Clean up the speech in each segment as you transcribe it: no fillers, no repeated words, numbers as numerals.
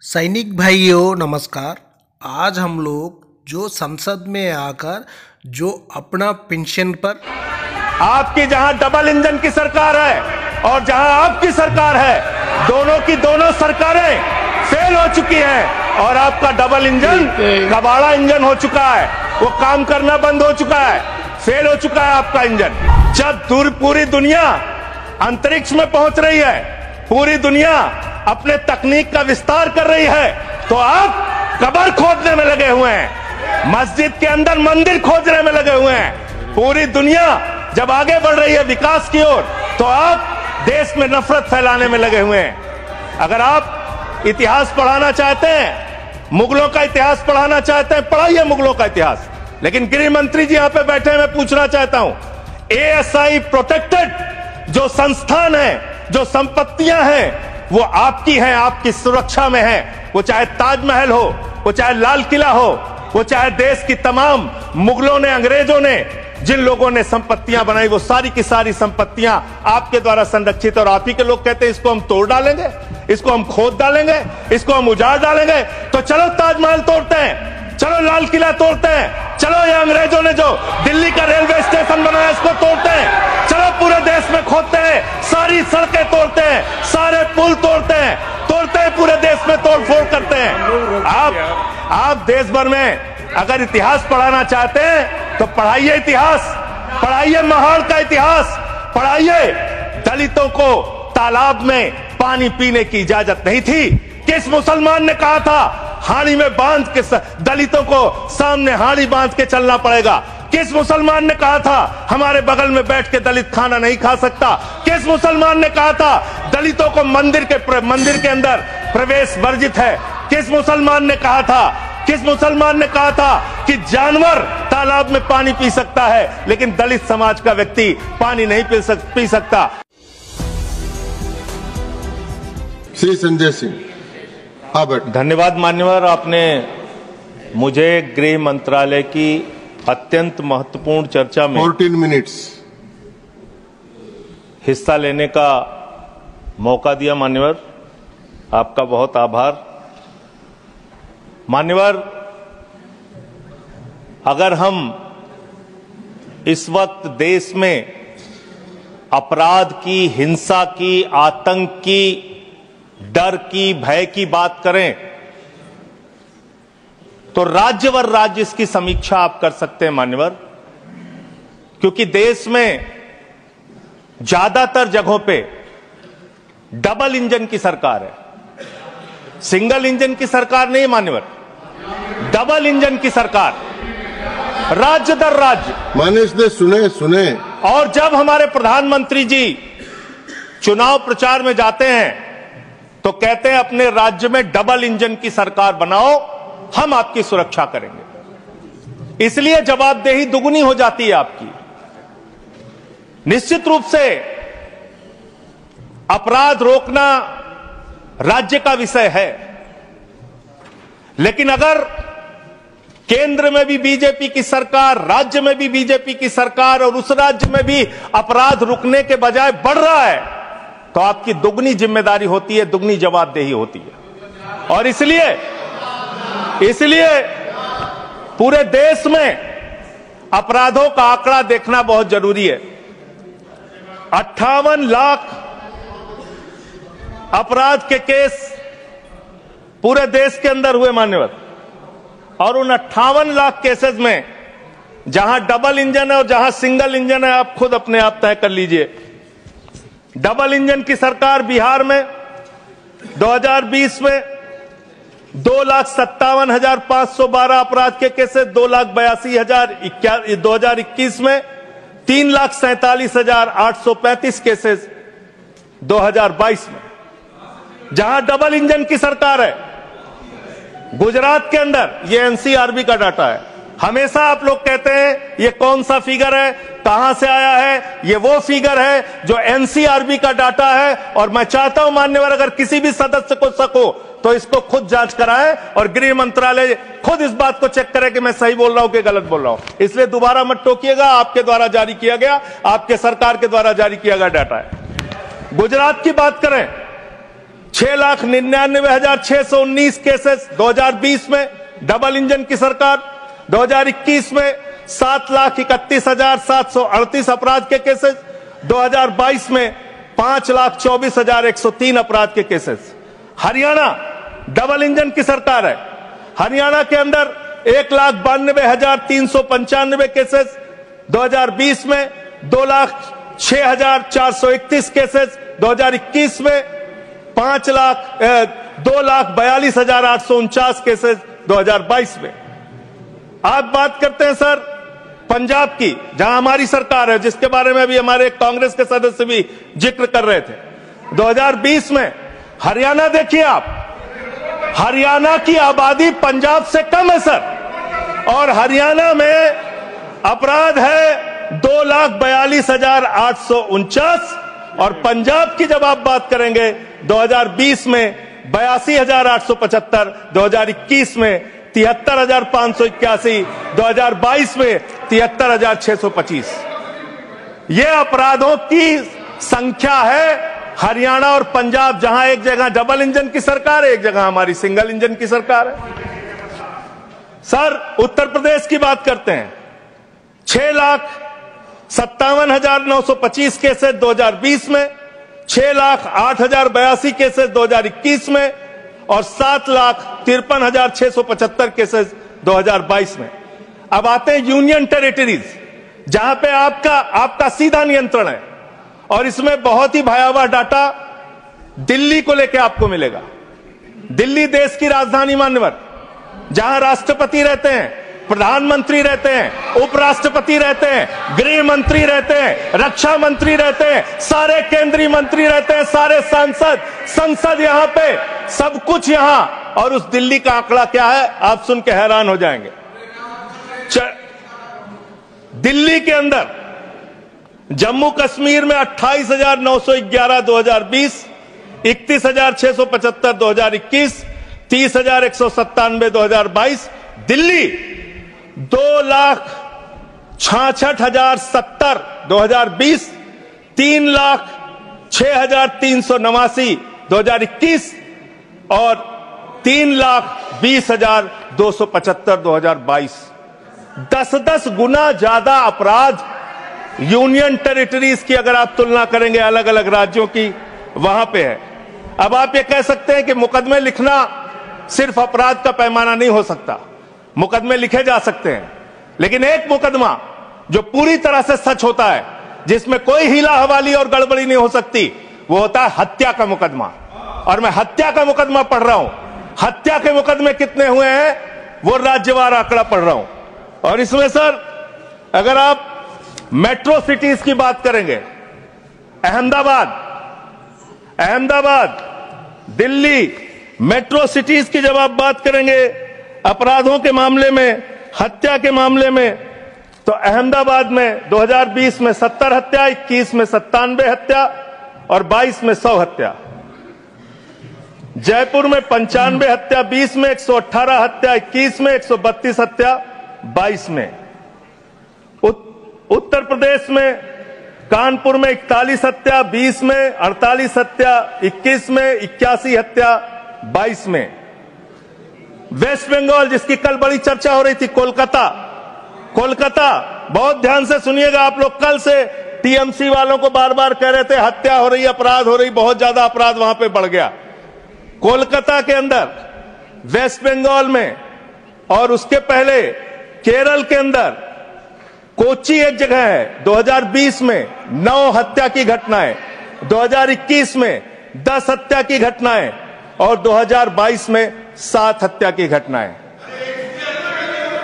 सैनिक भाइयों नमस्कार। आज हम लोग जो संसद में आकर जो अपना पेंशन पर आपकी जहां डबल इंजन की सरकार है और जहां आपकी सरकार है, दोनों की दोनों सरकारें फेल हो चुकी हैं और आपका डबल इंजन कबाड़ा इंजन हो चुका है। वो काम करना बंद हो चुका है, फेल हो चुका है आपका इंजन। जब पूरी दुनिया अंतरिक्ष में पहुंच रही है, पूरी दुनिया अपने तकनीक का विस्तार कर रही है, तो आप कब्र खोदने में लगे हुए हैं, मस्जिद के अंदर मंदिर खोजने में लगे हुए हैं। पूरी दुनिया जब आगे बढ़ रही है विकास की ओर, तो आप देश में नफरत फैलाने में लगे हुए हैं। अगर आप इतिहास पढ़ाना चाहते हैं, मुगलों का इतिहास पढ़ाना चाहते हैं, पढ़ाइए मुगलों का इतिहास। लेकिन गृह मंत्री जी यहां पे बैठे हैं, मैं पूछना चाहता हूं, एएसआई प्रोटेक्टेड जो संस्थान है, जो संपत्तियां हैं, वो आपकी हैं, आपकी सुरक्षा में है। वो चाहे ताजमहल हो, वो चाहे लाल किला हो, वो चाहे देश की तमाम मुगलों ने, अंग्रेजों ने जिन लोगों ने संपत्तियां बनाई, वो सारी की सारी संपत्तियां आपके द्वारा संरक्षित। और आप ही के लोग कहते हैं इसको हम तोड़ डालेंगे, इसको हम खोद डालेंगे, इसको हम उजाड़ डालेंगे। तो चलो ताजमहल तोड़ते हैं, चलो लाल किला तोड़ते हैं, चलो ये अंग्रेजों ने जो दिल्ली का रेलवे स्टेशन बनाया इसको तोड़ते हैं, चलो पूरे देश में खोदते हैं, सारी सड़कें तोड़ते हैं, सारे पुल तोड़ते हैं, पूरे देश में तोड़फोड़ करते हैं। आप देश भर में अगर इतिहास पढ़ाना चाहते हैं तो पढ़ाइए इतिहास, पढ़ाइए महाड़ का इतिहास, पढ़ाइए दलितों को तालाब में पानी पीने की इजाजत नहीं थी। किस मुसलमान ने कहा था हाड़ी में बांध के दलितों को सामने हाड़ी बांध के चलना पड़ेगा? किस मुसलमान ने कहा था हमारे बगल में बैठ के दलित खाना नहीं खा सकता? किस मुसलमान ने कहा था दलितों को मंदिर के अंदर प्रवेश वर्जित है? किस मुसलमान ने कहा था कि जानवर तालाब में पानी पी सकता है, लेकिन दलित समाज का व्यक्ति पानी नहीं पी सकता? श्री संजय सिंह। धन्यवाद मान्यवर, आपने मुझे गृह मंत्रालय की अत्यंत महत्वपूर्ण चर्चा में 14 मिनट्स हिस्सा लेने का मौका दिया। मान्यवर, आपका बहुत आभार। मान्यवर, अगर हम इस वक्त देश में अपराध की, हिंसा की, आतंक की, डर की, भय की बात करें, तो राज्यवर राज्य इसकी समीक्षा आप कर सकते हैं मान्यवर, क्योंकि देश में ज्यादातर जगहों पे डबल इंजन की सरकार है, सिंगल इंजन की सरकार नहीं मान्यवर, डबल इंजन की सरकार, राज्य दर राज्य। मानिश ने सुने। और जब हमारे प्रधानमंत्री जी चुनाव प्रचार में जाते हैं तो कहते हैं अपने राज्य में डबल इंजन की सरकार बनाओ, हम आपकी सुरक्षा करेंगे। इसलिए जवाबदेही दुगनी हो जाती है आपकी। निश्चित रूप से अपराध रोकना राज्य का विषय है, लेकिन अगर केंद्र में भी बीजेपी की सरकार, राज्य में भी बीजेपी की सरकार, और उस राज्य में भी अपराध रुकने के बजाय बढ़ रहा है, तो आपकी दुगनी जिम्मेदारी होती है, दुगनी जवाबदेही होती है। और इसलिए पूरे देश में अपराधों का आंकड़ा देखना बहुत जरूरी है। 58 लाख अपराध के केस पूरे देश के अंदर हुए मान्यवर, और उन 58 लाख केसेस में जहां डबल इंजन है और जहां सिंगल इंजन है, आप खुद अपने आप तय कर लीजिए। डबल इंजन की सरकार बिहार में 2020 में 2,57,512 अपराध के केसेस, 2,82,000। 2021 में 3,47,835 केसेस 2022 में। जहां डबल इंजन की सरकार है, गुजरात के अंदर, ये एनसीआरबी का डाटा है। हमेशा आप लोग कहते हैं ये कौन सा फिगर है, कहां से आया है? ये वो फिगर है जो एनसीआरबी का डाटा है। और मैं चाहता हूं मान्यवर, अगर किसी भी सदस्य को शक हो तो इसको खुद जांच कराएं और गृह मंत्रालय खुद इस बात को चेक करे कि मैं सही बोल रहा हूं कि गलत बोल रहा हूं। इसलिए दोबारा मत टोकिएगा, आपके द्वारा जारी किया गया, आपके सरकार के द्वारा जारी किया गया डाटा है। गुजरात की बात करें 6,99,619 केसेस 2020 में डबल इंजन की सरकार। 2021 में 7,31,738 अपराध के केसेस। 2022 में 5,24,103 अपराध के केसेस। हरियाणा डबल इंजन की सरकार है। हरियाणा के अंदर 1,92,395 केसेस। 2020 में 2,06,431 केसेस। 2021 में 2,42,849 केसेस 2022 में। आप बात करते हैं सर पंजाब की, जहां हमारी सरकार है, जिसके बारे में अभी हमारे कांग्रेस के सदस्य भी जिक्र कर रहे थे। 2020 में हरियाणा देखिए आप, हरियाणा की आबादी पंजाब से कम है सर, और हरियाणा में अपराध है 2,42,849, और पंजाब की जब आप बात करेंगे 2020 में 82,875, 2021 में 73,581, 2022 में 73,625। ये अपराधों की संख्या है हरियाणा और पंजाब, जहां एक जगह डबल इंजन की सरकार है, एक जगह हमारी सिंगल इंजन की सरकार है। सर उत्तर प्रदेश की बात करते हैं। 6,57,925 केसेस 2020 में, 6,08,082 केसेस 2021 में, और 7,53,675 केसेस 2022 में। अब आते हैं यूनियन टेरिटरीज, जहां पे आपका सीधा नियंत्रण है, और इसमें बहुत ही भयावह डाटा दिल्ली को लेकर आपको मिलेगा। दिल्ली देश की राजधानी मान्यवर, जहां राष्ट्रपति रहते हैं, प्रधानमंत्री रहते हैं, उपराष्ट्रपति रहते हैं, गृह मंत्री रहते हैं, रक्षा मंत्री रहते हैं, सारे केंद्रीय मंत्री रहते हैं, सारे संसद यहां पे, सब कुछ यहां। और उस दिल्ली का आंकड़ा क्या है आप सुन के हैरान हो जाएंगे। दिल्ली के अंदर जम्मू कश्मीर में 28,911 2020, 31,675 2021, 30,197 2022। दिल्ली 2,66,070 2020, 3,06,389 2021, और 3,20,275 2022। 10-10 गुना ज्यादा अपराध यूनियन टेरिटरीज की अगर आप तुलना करेंगे अलग अलग राज्यों की, वहां पे है। अब आप ये कह सकते हैं कि मुकदमे लिखना सिर्फ अपराध का पैमाना नहीं हो सकता। मुकदमे लिखे जा सकते हैं, लेकिन एक मुकदमा जो पूरी तरह से सच होता है, जिसमें कोई हीला हवाली और गड़बड़ी नहीं हो सकती, वो होता है हत्या का मुकदमा। और मैं हत्या का मुकदमा पढ़ रहा हूं। हत्या के मुकदमे कितने हुए हैं वो राज्यवार आंकड़ा पढ़ रहा हूं। और इसमें सर अगर आप मेट्रो सिटीज की बात करेंगे, अहमदाबाद, दिल्ली, मेट्रो सिटीज की जब आप बात करेंगे अपराधों के मामले में, हत्या के मामले में, तो अहमदाबाद में 2020 में 70 हत्या, 21 में 97 हत्या, और 22 में 100 हत्या। जयपुर में 95 हत्या 20 में, 118 हत्या 21 में, 132 हत्या 22 में। उत्तर प्रदेश में कानपुर में 41 हत्या 20 में, 48 हत्या 21 में, 81 हत्या 22 में। वेस्ट बंगाल, जिसकी कल बड़ी चर्चा हो रही थी, कोलकाता, बहुत ध्यान से सुनिएगा आप लोग। कल से टीएमसी वालों को बार बार कह रहे थे हत्या हो रही, अपराध हो रही, बहुत ज्यादा अपराध वहां पे बढ़ गया। कोलकाता के अंदर, वेस्ट बंगाल में, और उसके पहले केरल के अंदर कोची एक जगह है, 2020 में 9 हत्या की घटनाएं, 2021 में 10 हत्या की घटनाएं, और 2022 में 7 हत्या की घटनाएं।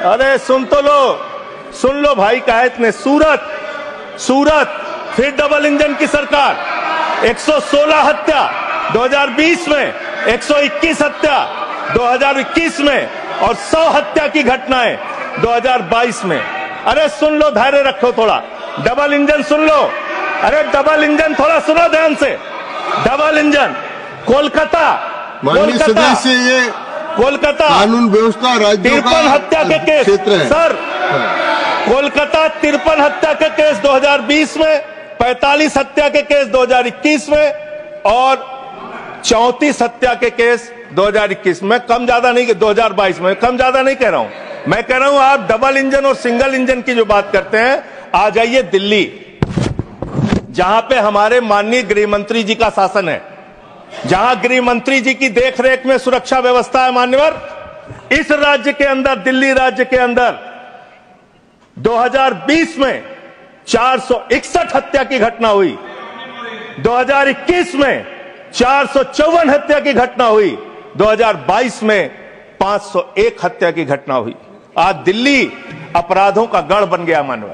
अरे सुन लो भाई, कहा इतने। सूरत फिर डबल इंजन की सरकार, 116 हत्या 2020 में, 121 हत्या 2021 में, और 100 हत्या की घटनाएं 2022 में। अरे सुन लो, धैर्य रखो थोड़ा। डबल इंजन सुन लो, अरे डबल इंजन थोड़ा सुनो ध्यान से। डबल इंजन कोलकाता, माननीय सदस्य, ये कोलकाता कानून व्यवस्था राज्यों का 53 हत्या के केस क्षेत्र है सर। कोलकाता 53 हत्या के केस 2020 में, 45 हत्या के केस 2021 में, और 34 हत्या के केस 2021 में, कम ज्यादा नहीं, 2022 में, कम ज्यादा नहीं कह रहा हूं। मैं कह रहा हूं आप डबल इंजन और सिंगल इंजन की जो बात करते हैं, आ जाइए दिल्ली, जहां पे हमारे माननीय गृह मंत्री जी का शासन है, जहां गृह मंत्री जी की देखरेख में सुरक्षा व्यवस्था है। मान्यवर, इस राज्य के अंदर, दिल्ली राज्य के अंदर 2020 में 461 हत्या की घटना हुई, 2021 में 454 हत्या की घटना हुई, 2022 में 501 हत्या की घटना हुई। आज दिल्ली अपराधों का गढ़ बन गया। मानव,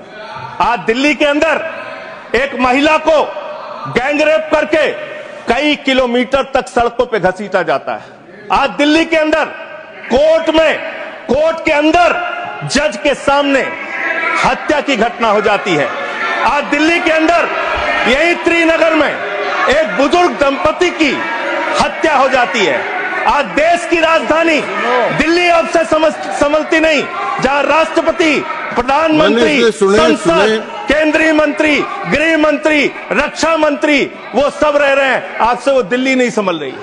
आज दिल्ली के अंदर एक महिला को गैंगरेप करके कई किलोमीटर तक सड़कों पे घसीटा जाता है। आज दिल्ली के अंदर कोर्ट के अंदर जज के सामने हत्या की घटना हो जाती है। आज दिल्ली के अंदर यही त्रिनगर में एक बुजुर्ग दंपति की हत्या हो जाती है। आज देश की राजधानी दिल्ली अब से संभलती नहीं, जहां राष्ट्रपति, प्रधानमंत्री, संसद, केंद्रीय मंत्री, गृह मंत्री, रक्षा मंत्री, वो सब रह रहे हैं, आपसे वो दिल्ली नहीं संभल रही।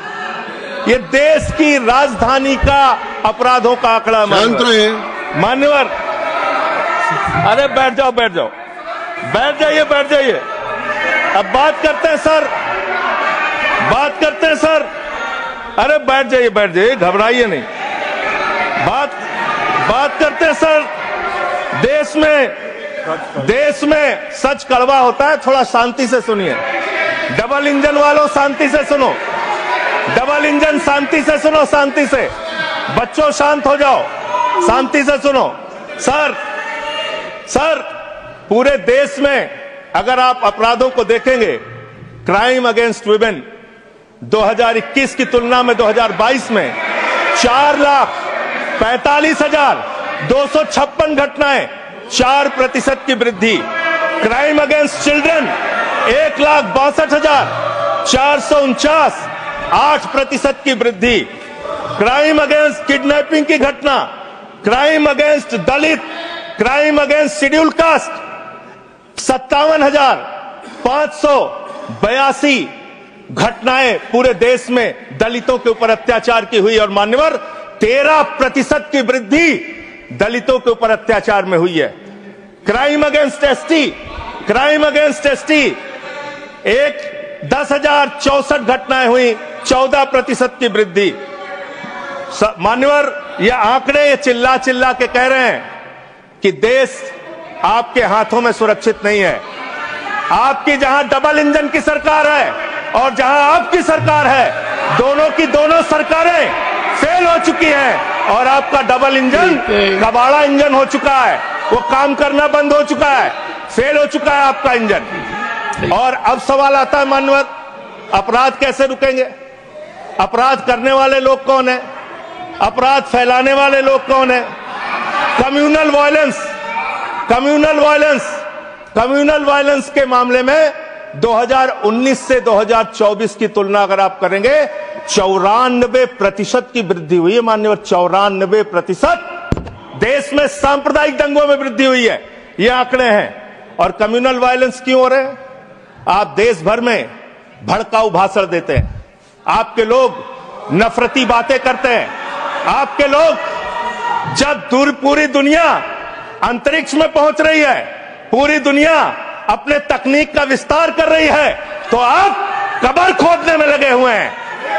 ये देश की राजधानी का अपराधों का आंकड़ा। मान्यवर, अरे बैठ जाओ, बैठ जाइए। अब बात करते हैं सर, अरे बैठ जाइए, घबराइए नहीं। बात करते हैं सर। देश में सच कड़वा होता है, थोड़ा शांति से सुनिए। डबल इंजन वालों, शांति से सुनो। डबल इंजन, शांति से सुनो, शांति से। बच्चों शांत हो जाओ, शांति से सुनो। सर, पूरे देश में अगर आप अपराधों को देखेंगे, क्राइम अगेंस्ट वुमेन 2021 की तुलना में 2022 में 4,45,256 घटनाएं, 4% की वृद्धि। क्राइम अगेंस्ट चिल्ड्रन 1,62,449, 8% की वृद्धि। क्राइम अगेंस्ट किडनैपिंग की घटना, क्राइम अगेंस्ट दलित, क्राइम अगेंस्ट शेड्यूल कास्ट 57,582 घटनाएं पूरे देश में दलितों के ऊपर अत्याचार की हुई। और मान्यवर, 13% की वृद्धि दलितों के ऊपर अत्याचार में हुई है। क्राइम अगेंस्ट एसटी 10,064 घटनाएं हुई, 14% की वृद्धि। मान्यवर, ये आंकड़े ये चिल्ला के कह रहे हैं कि देश आपके हाथों में सुरक्षित नहीं है। आपकी जहां डबल इंजन की सरकार है और जहां आपकी सरकार है, दोनों की दोनों सरकारें फेल हो चुकी हैं और आपका डबल इंजन कबाड़ा इंजन हो चुका है। वो काम करना बंद हो चुका है, फेल हो चुका है आपका इंजन। और अब सवाल आता है मान्यवर, अपराध कैसे रुकेंगे? अपराध करने वाले लोग कौन है? अपराध फैलाने वाले लोग कौन है? कम्युनल वायलेंस के मामले में 2019 से 2024 की तुलना अगर आप करेंगे, 94% की वृद्धि हुई है। मान्यवर, 94% देश में सांप्रदायिक दंगों में वृद्धि हुई है। ये आंकड़े हैं। और कम्युनल वायलेंस क्यों हो रहे हैं? आप देश भर में भड़काऊ भाषण देते हैं, आपके लोग नफरती बातें करते हैं, आपके लोग जब पूरी दुनिया अंतरिक्ष में पहुंच रही है, पूरी दुनिया अपने तकनीक का विस्तार कर रही है, तो आप कब्र खोदने में लगे हुए हैं,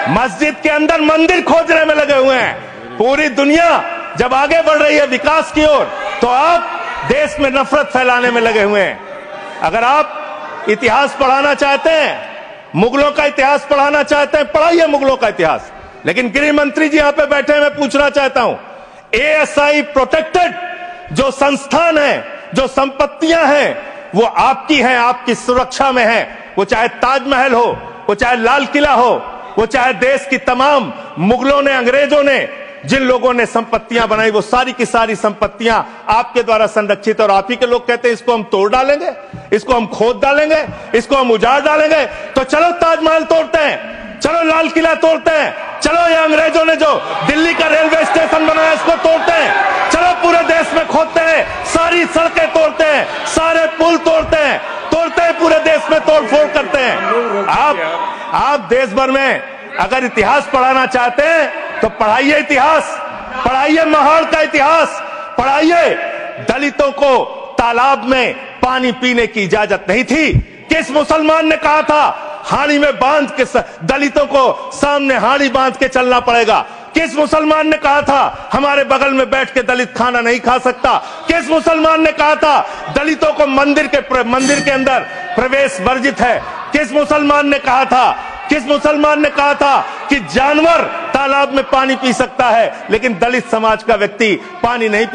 मस्जिद के अंदर मंदिर खोदने में लगे हुए हैं। पूरी दुनिया जब आगे बढ़ रही है विकास की ओर, तो आप देश में नफरत फैलाने में लगे हुए हैं। अगर आप इतिहास पढ़ाना चाहते हैं, मुगलों का इतिहास पढ़ाना चाहते हैं, पढ़ाइए मुगलों का इतिहास। लेकिन गृह मंत्री जी यहां पे बैठे, मैं पूछना चाहता हूं, ASI प्रोटेक्टेड जो संस्थान है, जो संपत्तियां हैं, वो आपकी हैं, आपकी सुरक्षा में है। वो चाहे ताजमहल हो, वो चाहे लाल किला हो, वो चाहे देश की तमाम मुगलों ने, अंग्रेजों ने जिन लोगों ने संपत्तियां बनाई, वो सारी की सारी संपत्तियां आपके द्वारा संरक्षित। और आप ही के लोग कहते हैं इसको हम तोड़ डालेंगे, इसको हम खोद डालेंगे, इसको हम उजाड़ डालेंगे। तो चलो ताजमहल तोड़ते हैं, चलो लाल किला तोड़ते हैं, चलो ये अंग्रेजों ने जो दिल्ली का रेलवे स्टेशन बनाया इसको तोड़ते हैं, चलो पूरे देश में खोदते हैं, सारी सड़कें तोड़ते हैं, सारे पुल तोड़ते हैं, पूरे देश में तोड़फोड़ करते हैं। आप देश भर में अगर इतिहास पढ़ाना चाहते हैं तो पढ़ाइए इतिहास, पढ़ाइए महाड़ का इतिहास, पढ़ाइए दलितों को तालाब में पानी पीने की इजाजत नहीं थी। किस मुसलमान ने कहा था हाड़ी में बांध के दलितों को सामने हाड़ी बांध के चलना पड़ेगा? किस मुसलमान ने कहा था हमारे बगल में बैठ के दलित खाना नहीं खा सकता? किस मुसलमान ने कहा था दलितों को मंदिर के अंदर प्रवेश वर्जित है? किस मुसलमान ने कहा था, किस मुसलमान ने कहा था कि जानवर तालाब में पानी पी सकता है लेकिन दलित समाज का व्यक्ति पानी नहीं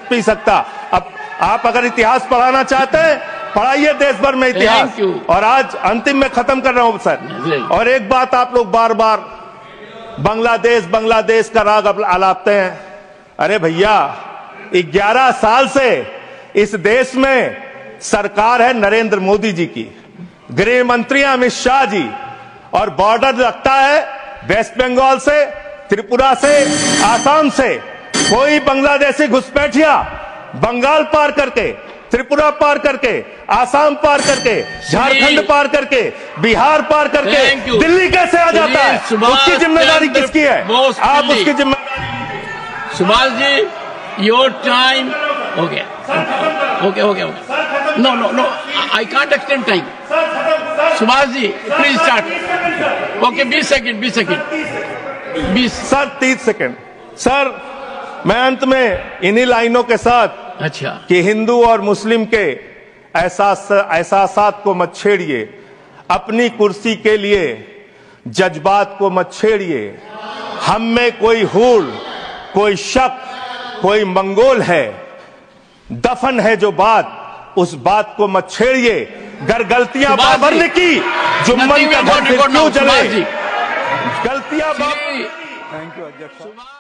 पी सकता? अब आप अगर इतिहास पढ़ाना चाहते हैं पढ़ाइए देश भर में इतिहास। और आज अंतिम में खत्म कर रहा हूं सर, और एक बात आप लोग बार बार बांग्लादेश का राग आलापते हैं। अरे भैया 11 साल से इस देश में सरकार है नरेंद्र मोदी जी की, गृह मंत्री अमित शाह जी, और बॉर्डर लगता है वेस्ट बंगाल से, त्रिपुरा से, आसाम से। कोई बांग्लादेशी घुसपैठिया बंगाल पार करके, त्रिपुरा पार करके, आसाम पार करके, झारखंड पार करके, बिहार पार करके दिल्ली कैसे आ जाता है? उसकी जिम्मेदारी किसकी है? आप उसकी जिम्मेदारी। सुभाष जी, योर टाइम हो गया। Okay. No, I can't extend time. Subhash ji please start. Okay, 20 second. Sir 30 second. Sir मैं अंत में इन्हीं लाइनों के साथ, अच्छा, कि हिंदू और मुस्लिम के एहसासात को मत छेड़िए, अपनी कुर्सी के लिए जज्बात को मत छेड़िए। हम में कोई हूल, कोई शक, कोई मंगोल है, दफन है जो बात, उस बात को मत छेड़िए। गर गलतियां बाबर ने की, जुम्मन का घर फिर क्यों जले? गलतियां बाबर। थैंक यू अध्यक्ष।